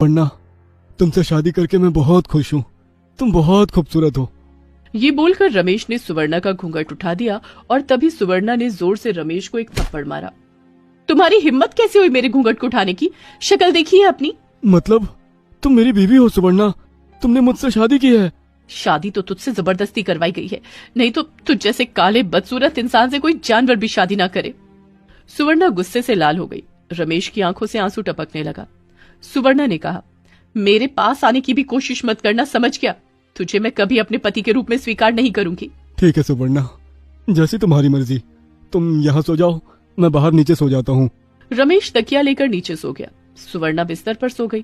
वरना तुमसे शादी करके मैं बहुत खुश हूँ। तुम बहुत खूबसूरत हो। ये बोलकर रमेश ने सुवर्णा का घूंघट उठा दिया और तभी सुवर्णा ने जोर से रमेश को एक थप्पड़ मारा। तुम्हारी हिम्मत कैसे हुई मेरे घूंघट को उठाने की? शक्ल देखी है अपनी? मतलब तुम मेरी बीवी हो सुवर्णा? तुमने मुझसे शादी की है? शादी तो तुझसे जबरदस्ती करवाई गई है, नहीं तो तुझ जैसे काले बदसूरत इंसान से कोई जानवर भी शादी ना करे। सुवर्णा गुस्से से लाल हो गई। रमेश की आंखों से आंसू टपकने लगा। सुवर्णा ने कहा, मेरे पास आने की भी कोशिश मत करना, समझ गया? तुझे मैं कभी अपने पति के रूप में स्वीकार नहीं करूंगी। ठीक है सुवर्णा, जैसी तुम्हारी मर्जी। तुम यहाँ सो जाओ, मैं बाहर नीचे सो जाता हूँ। रमेश तकिया लेकर नीचे सो गया। सुवर्णा बिस्तर पर सो गई।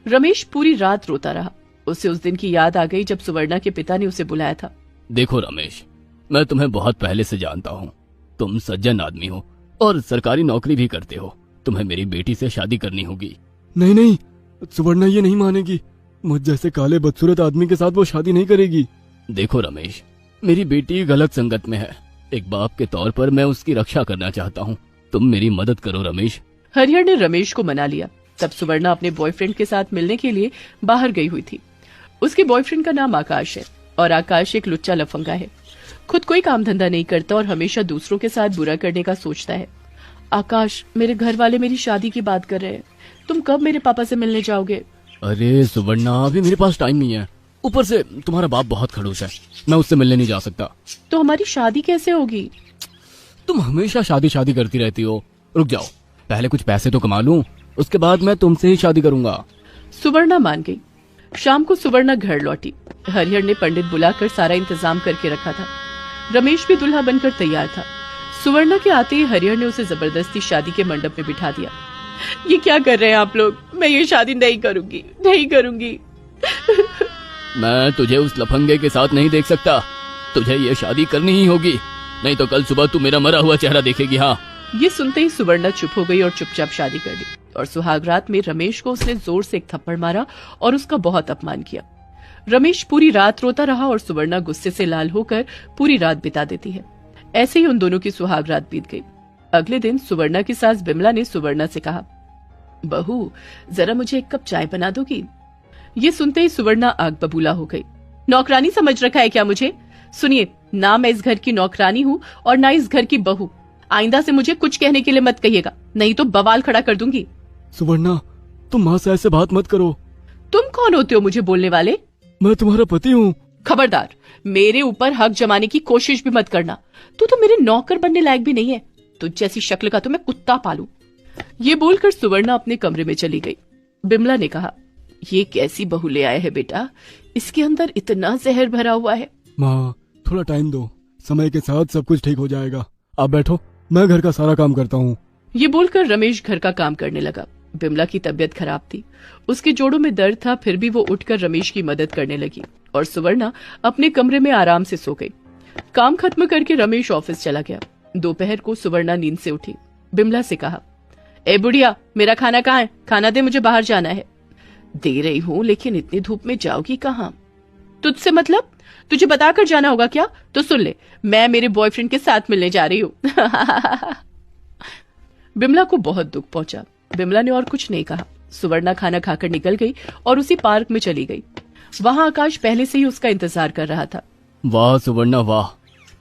रमेश पूरी रात रोता रहा। उसे उस दिन की याद आ गई जब सुवर्णा के पिता ने उसे बुलाया था। देखो रमेश, मैं तुम्हें बहुत पहले से जानता हूँ। तुम सज्जन आदमी हो और सरकारी नौकरी भी करते हो। तुम्हें मेरी बेटी से शादी करनी होगी। नहीं नहीं, सुवर्णा ये नहीं मानेगी। मुझ जैसे काले बदसूरत आदमी के साथ वो शादी नहीं करेगी। देखो रमेश, मेरी बेटी गलत संगत में है। एक बाप के तौर पर मैं उसकी रक्षा करना चाहता हूँ। तुम मेरी मदद करो रमेश। हरिहर ने रमेश को मना लिया। तब सुवर्णा अपने बॉयफ्रेंड के साथ मिलने के लिए बाहर गई हुई थी। उसके बॉयफ्रेंड का नाम आकाश है और आकाश एक लुच्चा लफंगा है। खुद कोई काम धंधा नहीं करता और हमेशा दूसरों के साथ बुरा करने का सोचता है। आकाश, मेरे घर वाले मेरी शादी की बात कर रहे हैं। तुम कब मेरे पापा से मिलने जाओगे? अरे सुवर्णा, अभी मेरे पास टाइम नहीं है। ऊपर से तुम्हारा बाप बहुत खड़ूस है, मैं उससे मिलने नहीं जा सकता। तो हमारी शादी कैसे होगी? तुम हमेशा शादी शादी करती रहती हो। रुक जाओ, पहले कुछ पैसे तो कमा लूं, उसके बाद मैं तुमसे ही शादी करूंगा। सुवर्णा मान गई। शाम को सुवर्णा घर लौटी। हरिहर ने पंडित बुलाकर सारा इंतजाम करके रखा था। रमेश भी दूल्हा बनकर तैयार था। सुवर्णा के आते ही हरिहर ने उसे जबरदस्ती शादी के मंडप में बिठा दिया। ये क्या कर रहे हैं आप लोग? मैं ये शादी नहीं करूंगी, नहीं करूंगी। मैं तुझे उस लफंगे के साथ नहीं देख सकता। तुझे ये शादी करनी ही होगी, नहीं तो कल सुबह तू मेरा मरा हुआ चेहरा देखेगी। हाँ। ये सुनते ही सुवर्णा चुप हो गई और चुपचाप शादी कर ली। और सुहाग रात में रमेश को उसने जोर से एक थप्पड़ मारा और उसका बहुत अपमान किया। रमेश पूरी रात रोता रहा और सुवर्णा गुस्से से लाल होकर पूरी रात बिता देती है। ऐसे ही उन दोनों की सुहाग रात बीत गई। अगले दिन सुवर्णा की सास बिमला ने सुवर्णा से कहा, बहू, जरा मुझे एक कप चाय बना दोगी? ये सुनते ही सुवर्णा आग बबूला हो गई। नौकरानी समझ रखा है क्या मुझे? सुनिए, ना मैं इस घर की नौकरानी हूँ और ना इस घर की बहू। आइंदा से मुझे कुछ कहने के लिए मत कहिएगा, नहीं तो बवाल खड़ा कर दूंगी। सुवर्णा, तुम माँ से ऐसे बात मत करो। तुम कौन होते हो मुझे बोलने वाले? मैं तुम्हारा पति हूँ। खबरदार, मेरे ऊपर हक जमाने की कोशिश भी मत करना। तू तो मेरे नौकर बनने लायक भी नहीं है। तुझ जैसी शक्ल का तो मैं कुत्ता पालू। ये बोलकर सुवर्णा अपने कमरे में चली गई। बिमला ने कहा, ये कैसी बहू ले आए है बेटा? इसके अंदर इतना जहर भरा हुआ है। माँ, थोड़ा टाइम दो, समय के साथ सब कुछ ठीक हो जाएगा। आप बैठो, मैं घर का सारा काम करता हूँ। ये बोलकर रमेश घर का काम करने लगा। बिमला की तबीयत खराब थी, उसके जोड़ों में दर्द था, फिर भी वो उठकर रमेश की मदद करने लगी और सुवर्णा अपने कमरे में आराम से सो गई। काम खत्म करके रमेश ऑफिस चला गया। दोपहर को सुवर्णा नींद से उठी। बिमला से कहा, ए बुढ़िया, मेरा खाना कहाँ है? खाना दे, मुझे बाहर जाना है। दे रही हूँ, लेकिन इतनी धूप में जाओगी कहाँ? तुझसे मतलब? तुझे बताकर जाना होगा क्या? तो सुन ले, मैं मेरे बॉयफ्रेंड के साथ मिलने जा रही हूँ। बिमला को बहुत दुख पहुंचा। बिमला ने और कुछ नहीं कहा। सुवर्णा खाना खाकर निकल गई और उसी पार्क में चली गई। वहां आकाश पहले से ही उसका इंतजार कर रहा था। वाह सुवर्णा वाह,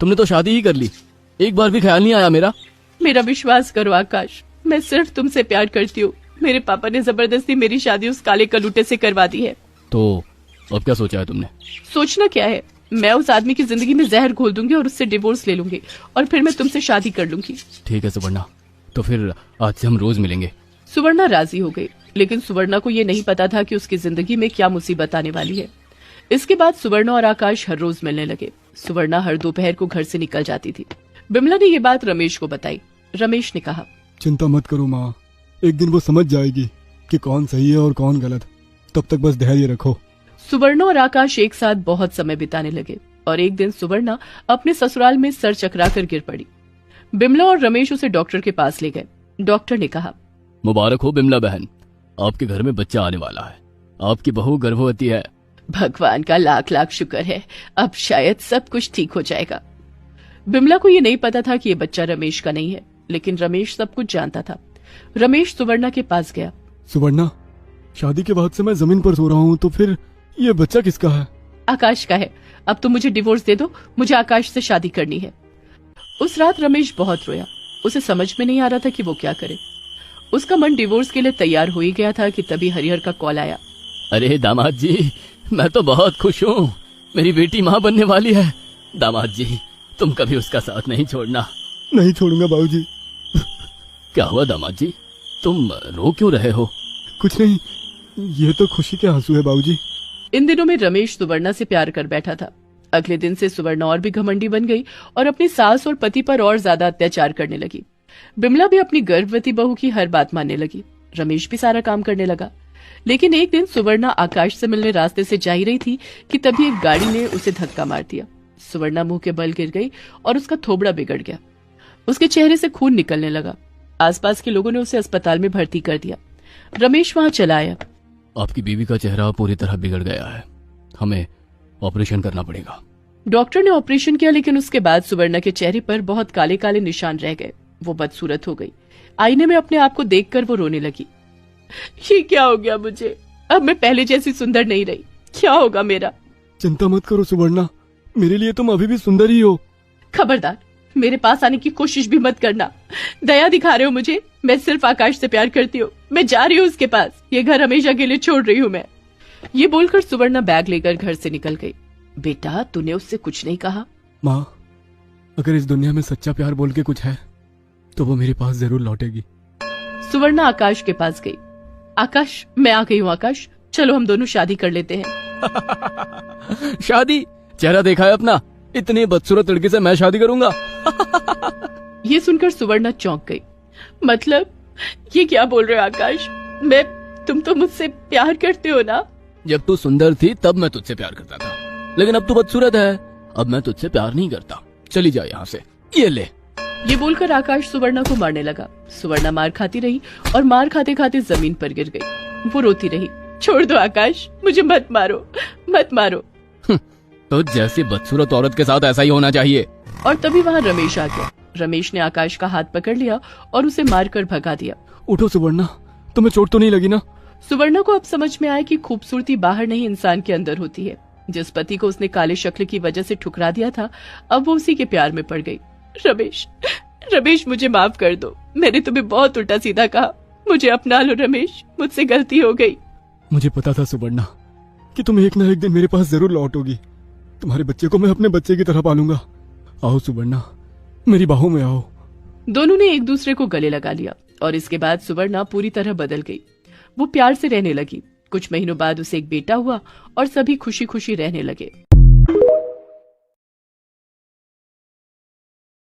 तुमने तो शादी ही कर ली, एक बार भी ख्याल नहीं आया मेरा? मेरा विश्वास करो आकाश, मैं सिर्फ तुमसे प्यार करती हूँ। मेरे पापा ने जबरदस्ती मेरी शादी उस काले कलूटे से करवा दी है। तो अब क्या सोचा है तुमने? सोचना क्या है, मैं उस आदमी की जिंदगी में जहर घोल दूंगी और उससे डिवोर्स ले लूंगी और फिर मैं तुमसे शादी कर लूंगी। ठीक है सुवर्णा, तो फिर आज से हम रोज मिलेंगे। सुवर्णा राजी हो गई, लेकिन सुवर्णा को ये नहीं पता था कि उसकी जिंदगी में क्या मुसीबत आने वाली है। इसके बाद सुवर्णा और आकाश हर रोज मिलने लगे। सुवर्णा हर दोपहर को घर से निकल जाती थी। बिमला ने ये बात रमेश को बताई। रमेश ने कहा, चिंता मत करो माँ, एक दिन वो समझ जाएगी कि कौन सही है और कौन गलत। तब तक बस धैर्य रखो। सुवर्णा और आकाश एक साथ बहुत समय बिताने लगे और एक दिन सुवर्णा अपने ससुराल में सर चकरा कर गिर पड़ी। बिमला और रमेश उसे डॉक्टर के पास ले गए। डॉक्टर ने कहा, मुबारक हो बिमला बहन, आपके घर में बच्चा आने वाला है। आपकी बहू गर्भवती है। भगवान का लाख लाख शुक्र है, अब शायद सब कुछ ठीक हो जाएगा। बिमला को ये नहीं पता था कि ये बच्चा रमेश का नहीं है, लेकिन रमेश सब कुछ जानता था। रमेश सुवर्णा के पास गया। सुवर्णा, शादी के बाद से मैं जमीन पर सो रहा हूँ, तो फिर ये बच्चा किसका है? आकाश का है। अब तुम मुझे डिवोर्स दे दो, मुझे आकाश से शादी करनी है। उस रात रमेश बहुत रोया। उसे समझ में नहीं आ रहा था कि वो क्या करे। उसका मन डिवोर्स के लिए तैयार हो ही गया था कि तभी हरिहर का कॉल आया। अरे दामाद जी, मैं तो बहुत खुश हूँ, मेरी बेटी माँ बनने वाली है। दामाद जी, तुम कभी उसका साथ नहीं छोड़ना। नहीं छोड़ूंगा बाबूजी। क्या हुआ दामाद जी, तुम रो क्यों रहे हो? कुछ नहीं, ये तो खुशी के आंसू है बाबूजी। इन दिनों में रमेश सुवर्णा से प्यार कर बैठा था। अगले दिन से सुवर्णा और भी घमंडी बन गई और अपनी सास और पति पर और ज्यादा अत्याचार करने लगी। बिमला भी अपनी गर्भवती बहू की हर बात मानने लगी। रमेश भी सारा काम करने लगा। लेकिन एक दिन सुवर्णा आकाश से मिलने रास्ते से जा ही रही थी कि तभी एक गाड़ी ने उसे धक्का मार दिया। सुवर्णा मुंह के बल गिर गई और उसका थोबड़ा बिगड़ गया। उसके चेहरे से खून निकलने लगा। आसपास के लोगों ने उसे अस्पताल में भर्ती कर दिया। रमेश वहां चला आया। आपकी बीवी का चेहरा पूरी तरह बिगड़ गया है, हमें ऑपरेशन करना पड़ेगा। डॉक्टर ने ऑपरेशन किया, लेकिन उसके बाद सुवर्णा के चेहरे पर बहुत काले काले निशान रह गए। वो बदसूरत हो गई। आईने में अपने आप को देखकर वो रोने लगी। ये क्या हो गया मुझे? अब मैं पहले जैसी सुंदर नहीं रही। क्या होगा मेरा? चिंता मत करो सुवर्णा, मेरे लिए तुम अभी भी सुंदर ही हो। खबरदार, मेरे पास आने की कोशिश भी मत करना। दया दिखा रहे हो मुझे? मैं सिर्फ आकाश से प्यार करती हूँ। मैं जा रही हूँ उसके पास। ये घर हमेशा के लिए छोड़ रही हूँ मैं। ये बोलकर सुवर्णा बैग लेकर घर से निकल गई। बेटा, तूने उससे कुछ नहीं कहा? माँ, अगर इस दुनिया में सच्चा प्यार बोल के कुछ है तो वो मेरे पास जरूर लौटेगी। सुवर्णा आकाश के पास गई। आकाश, मैं आ गई हूँ। आकाश, चलो हम दोनों शादी कर लेते हैं। शादी? चेहरा देखा है अपना? इतनी बदसूरत लड़की से मैं शादी करूंगा? ये सुनकर सुवर्णा चौंक गई। मतलब ये क्या बोल रहे हो आकाश? तुम तो मुझसे प्यार करते हो ना? जब तू सुंदर थी तब मैं तुझसे प्यार करता था, लेकिन अब तू बदसूरत है, अब मैं तुझसे प्यार नहीं करता। चली जा यहाँ से। ये ले। ये बोलकर आकाश सुवर्णा को मारने लगा। सुवर्णा मार खाती रही और मार खाते खाते जमीन पर गिर गई। वो रोती रही। छोड़ दो आकाश, मुझे मत मारो, मत मारो। तो जैसी बदसूरत औरत के साथ ऐसा ही होना चाहिए। और तभी वहाँ रमेश आ गया। रमेश ने आकाश का हाथ पकड़ लिया और उसे मारकर भगा दिया। उठो सुवर्णा, तुम्हें चोट तो नहीं लगी ना? सुवर्णा को अब समझ में आया कि खूबसूरती बाहर नहीं, इंसान के अंदर होती है। जिस पति को उसने काले शक्ल की वजह से ठुकरा दिया था, अब वो उसी के प्यार में पड़ गई। रमेश, मुझे माफ कर दो। मैंने तुम्हें बहुत उल्टा सीधा कहा। मुझे अपना लो रमेश, मुझसे गलती हो गई। मुझे पता था सुवर्णा कि तुम एक ना एक दिन मेरे पास जरूर लौटोगी। तुम्हारे बच्चे को मैं अपने बच्चे की तरह पालूंगा। आओ सुवर्णा, मेरी बाहों में आओ। दोनों ने एक दूसरे को गले लगा लिया और इसके बाद सुवर्णा पूरी तरह बदल गई। वो प्यार से रहने लगी। कुछ महीनों बाद उसे एक बेटा हुआ और सभी खुशी खुशी रहने लगे।